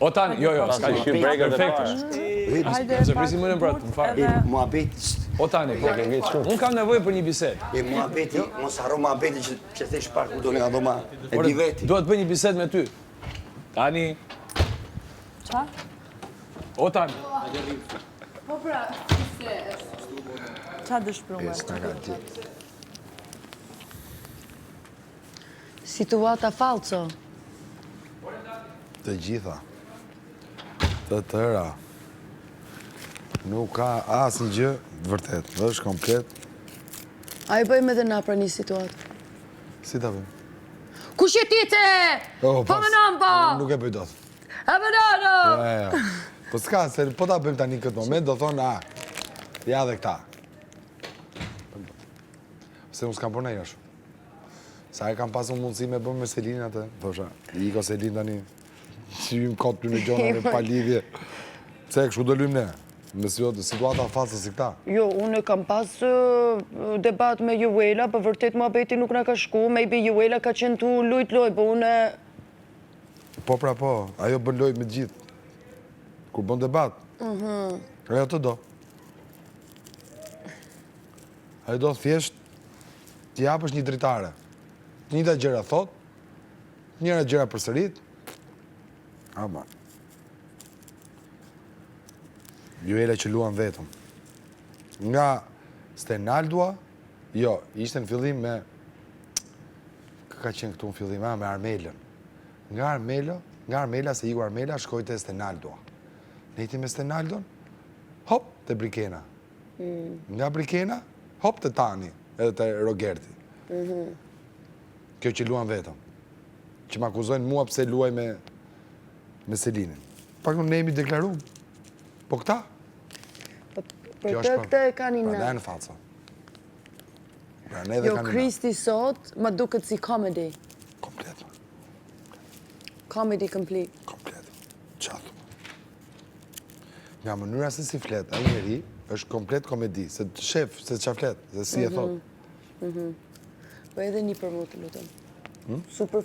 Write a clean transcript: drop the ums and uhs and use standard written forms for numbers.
O tani, jo, s'ka gjë. Perfekt. Se prisi më në mbrët, më farë. O tani, unë kam nevojë për një bisedë. Muhabeti, mos harro muhabeti që thesh pak ku do nga dhoma. E di veti. Duhet bëj një bisedë me ty. Tani. Qa? O tani. Po pra, qa dëshprume? Situata falco. Të gjitha. Të tëra. Nuk ka asë një gjë, vërtet, është komplet. A i bëjmë edhe na pra një situatë. Si ta bëjmë? Kush je ti te? Po më nëm po! Nuk e bëj dot. E më nëno! Po s'ka, se po ta bëjmë tani këtë moment, do thonë, ja dhe këta. Se unë s'kam për në josh. Sa e kam pasu mundësi me bëmë me Selin atë, thosha, i ko Selin tani, që ju më kotë për në gjonave pa lidhje. Se kështu do lymë ne, me situata falsa si këta. Jo, unë kam pas debat me Juela, për vërtet muhabeti nuk nga ka shku, maybe Juela ka qenë tu lujt loj, po unë... Po pra po, ajo bën loj me gjithë. Kur bën debat, ajo të do. Ajo do thjesht t'i japësh një dritare. Njëta gjëra thot, njëra gjëra përsërit. Ama. Juela që luan vetëm. Nga Stenaldua, jo, ishte në fillim me... Ka qenë këtu në fillim, me Armelën. Nga Armela, se iku Armela, shkoj të Stenaldua. Ne iti me Stenaldon, hop, të Brikena. Nga Brikena, hop, të Tani, edhe të Rogerti. Kjo që luan vetëm. Që më akuzojnë mua pse luaj me Selinin. Pak në ne jemi deklaru. Po këta? Për të këtë e ka një Pra në. ne në falca. Jo, Kristi sot, ma duket si comedy. Komplet. Comedy complete. Komplet. Qatë. Nga mënyra se si flet, a njeri është komplet komedi. Se shef, se qa flet, se si e thot. Po edhe një për mu të lutëm. Super...